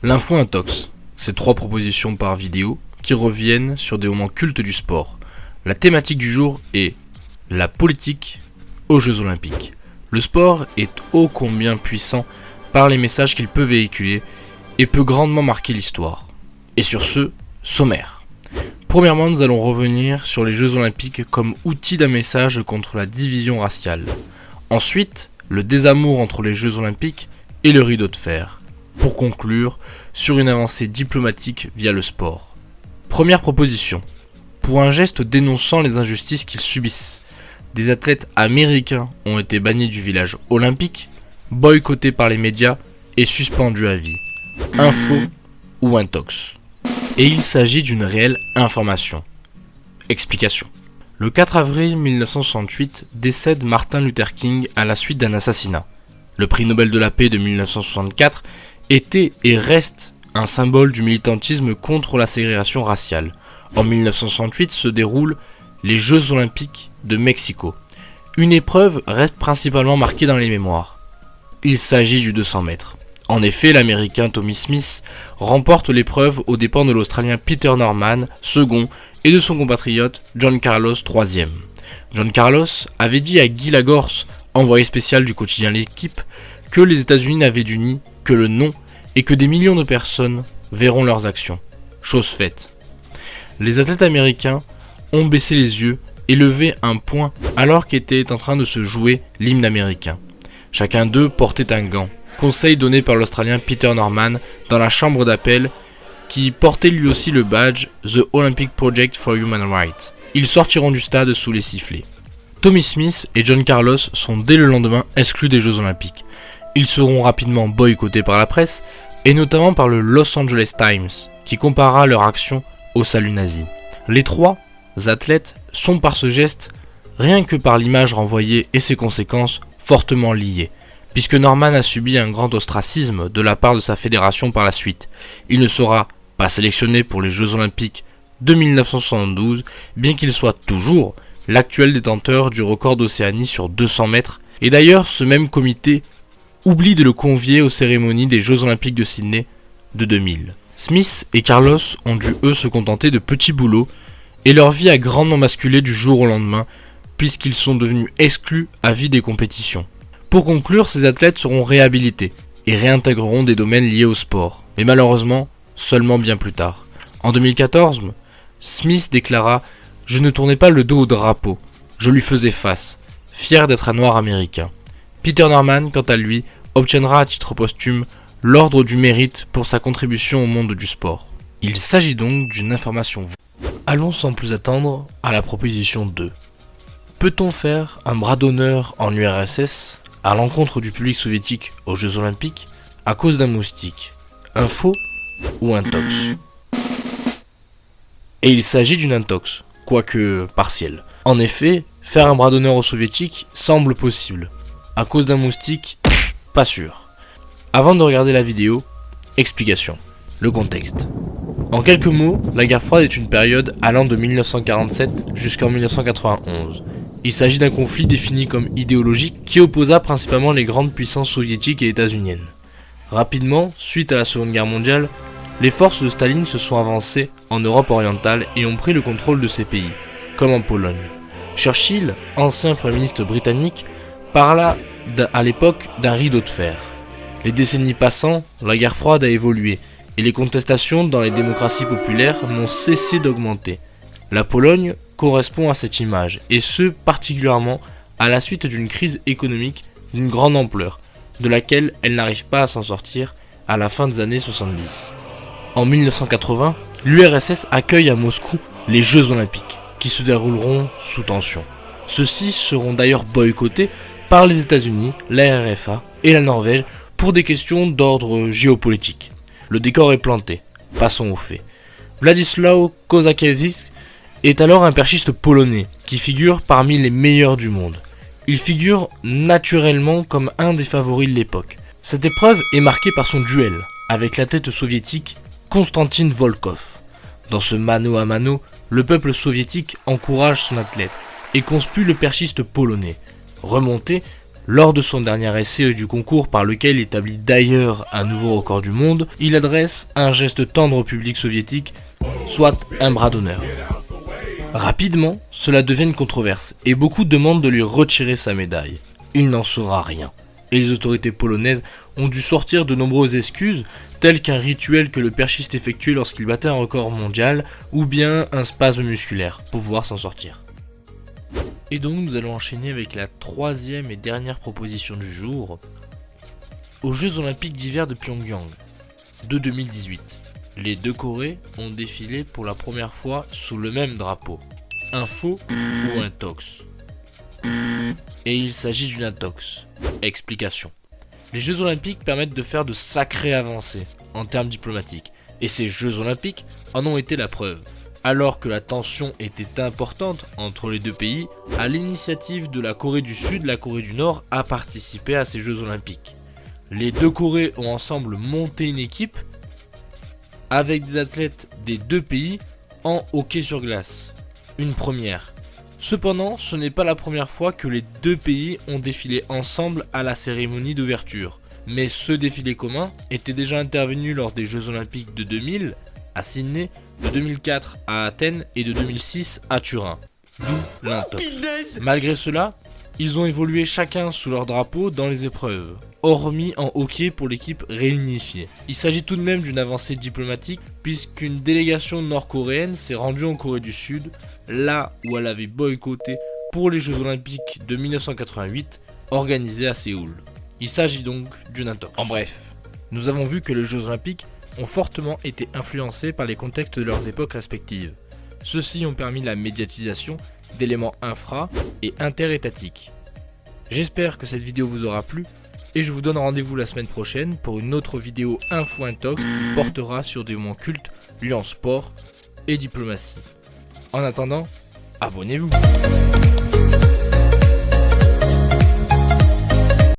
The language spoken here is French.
L'info intox, c'est 3 propositions par vidéo qui reviennent sur des moments cultes du sport. La thématique du jour est la politique aux Jeux Olympiques. Le sport est ô combien puissant par les messages qu'il peut véhiculer et peut grandement marquer l'histoire. Et sur ce, sommaire. Premièrement, nous allons revenir sur les Jeux Olympiques comme outil d'un message contre la division raciale. Ensuite, le désamour entre les Jeux Olympiques et le rideau de fer. Pour conclure, sur une avancée diplomatique via le sport. Première proposition. Pour un geste dénonçant les injustices qu'ils subissent, des athlètes américains ont été bannis du village olympique, boycottés par les médias et suspendus à vie. Info ou intox. Et il s'agit d'une réelle information. Explication. Le 4 avril 1968 décède Martin Luther King à la suite d'un assassinat. Le prix Nobel de la paix de 1964 était et reste un symbole du militantisme contre la ségrégation raciale. En 1968 se déroulent les Jeux Olympiques de Mexico. Une épreuve reste principalement marquée dans les mémoires. Il s'agit du 200 mètres. En effet, l'Américain Tommie Smith remporte l'épreuve aux dépens de l'Australien Peter Norman, second, et de son compatriote John Carlos, troisième. John Carlos avait dit à Guy Lagorce, envoyé spécial du quotidien L'Équipe, que les États-Unis n'avaient d'uni que le nom et que des millions de personnes verront leurs actions. Chose faite. Les athlètes américains ont baissé les yeux et levé un poing alors qu'était en train de se jouer l'hymne américain. Chacun d'eux portait un gant. Conseil donné par l'Australien Peter Norman dans la chambre d'appel qui portait lui aussi le badge The Olympic Project for Human Rights. Ils sortiront du stade sous les sifflets. Tommie Smith et John Carlos sont dès le lendemain exclus des Jeux Olympiques. Ils seront rapidement boycottés par la presse et notamment par le Los Angeles Times qui compara leur action au salut nazi. Les 3 athlètes sont par ce geste, rien que par l'image renvoyée et ses conséquences, fortement liés. Puisque Norman a subi un grand ostracisme de la part de sa fédération par la suite. Il ne sera pas sélectionné pour les Jeux Olympiques de 1972, bien qu'il soit toujours l'actuel détenteur du record d'Océanie sur 200 mètres. Et d'ailleurs, ce même comité oublie de le convier aux cérémonies des Jeux Olympiques de Sydney de 2000. Smith et Carlos ont dû eux se contenter de petits boulots, et leur vie a grandement basculé du jour au lendemain, puisqu'ils sont devenus exclus à vie des compétitions. Pour conclure, ces athlètes seront réhabilités et réintégreront des domaines liés au sport, mais malheureusement, seulement bien plus tard. En 2014, Smith déclara « Je ne tournais pas le dos au drapeau, je lui faisais face, fier d'être un noir américain ». Peter Norman, quant à lui, obtiendra à titre posthume l'ordre du mérite pour sa contribution au monde du sport. Il s'agit donc d'une information. Allons sans plus attendre à la proposition 2. Peut-on faire un bras d'honneur en URSS à l'encontre du public soviétique aux Jeux Olympiques à cause d'un moustique? Info ou intox? Et il s'agit d'une intox, quoique partielle. En effet, faire un bras d'honneur aux soviétiques semble possible. À cause d'un moustique, pas sûr. Avant de regarder la vidéo, explication. Le contexte. En quelques mots, la guerre froide est une période allant de 1947 jusqu'en 1991. Il s'agit d'un conflit défini comme idéologique qui opposa principalement les grandes puissances soviétiques et états-uniennes. Rapidement, suite à la Seconde Guerre mondiale, les forces de Staline se sont avancées en Europe orientale et ont pris le contrôle de ces pays, comme en Pologne. Churchill, ancien Premier ministre britannique, parla à l'époque d'un rideau de fer. Les décennies passant, la guerre froide a évolué et les contestations dans les démocraties populaires n'ont cessé d'augmenter. La Pologne correspond à cette image, et ce particulièrement à la suite d'une crise économique d'une grande ampleur, de laquelle elle n'arrive pas à s'en sortir à la fin des années 70. En 1980, l'URSS accueille à Moscou les Jeux Olympiques, qui se dérouleront sous tension. Ceux-ci seront d'ailleurs boycottés par les États-Unis, la RFA et la Norvège pour des questions d'ordre géopolitique. Le décor est planté, passons aux faits. Władysław Kozakiewicz est alors un perchiste polonais qui figure parmi les meilleurs du monde. Il figure naturellement comme un des favoris de l'époque. Cette épreuve est marquée par son duel avec l'athlète soviétique Konstantin Volkov. Dans ce mano à mano, le peuple soviétique encourage son athlète et conspue le perchiste polonais. Remonté, Lors de son dernier essai du concours par lequel il établit d'ailleurs un nouveau record du monde, il adresse un geste tendre au public soviétique, soit un bras d'honneur. Rapidement, cela devient une controverse et beaucoup demandent de lui retirer sa médaille. Il n'en saura rien. Et les autorités polonaises ont dû sortir de nombreuses excuses, telles qu'un rituel que le perchiste effectuait lorsqu'il battait un record mondial, ou bien un spasme musculaire, pour pouvoir s'en sortir. Et donc nous allons enchaîner avec la troisième et dernière proposition du jour. Aux Jeux Olympiques d'hiver de Pyongyang, de 2018, les deux Corées ont défilé pour la première fois sous le même drapeau, un faux ou un tox. Et il s'agit d'une intox. Explication. Les Jeux Olympiques permettent de faire de sacrées avancées en termes diplomatiques, et ces Jeux Olympiques en ont été la preuve. Alors que la tension était importante entre les deux pays, à l'initiative de la Corée du Sud, la Corée du Nord a participé à ces Jeux Olympiques. Les deux Corées ont ensemble monté une équipe avec des athlètes des deux pays en hockey sur glace. Une première. Cependant, ce n'est pas la première fois que les deux pays ont défilé ensemble à la cérémonie d'ouverture. Mais ce défilé commun était déjà intervenu lors des Jeux Olympiques de 2000 à Sydney, de 2004 à Athènes et de 2006 à Turin. D'où l'intox. Malgré cela, ils ont évolué chacun sous leur drapeau dans les épreuves, hormis en hockey pour l'équipe réunifiée. Il s'agit tout de même d'une avancée diplomatique puisqu'une délégation nord-coréenne s'est rendue en Corée du Sud, là où elle avait boycotté pour les Jeux Olympiques de 1988 organisés à Séoul. Il s'agit donc d'une intox. En bref, nous avons vu que les Jeux Olympiques ont fortement été influencés par les contextes de leurs époques respectives. Ceux-ci ont permis la médiatisation d'éléments infra- et interétatiques. J'espère que cette vidéo vous aura plu et je vous donne rendez-vous la semaine prochaine pour une autre vidéo Info Intox qui portera sur des moments cultes liés en sport et diplomatie. En attendant, abonnez-vous.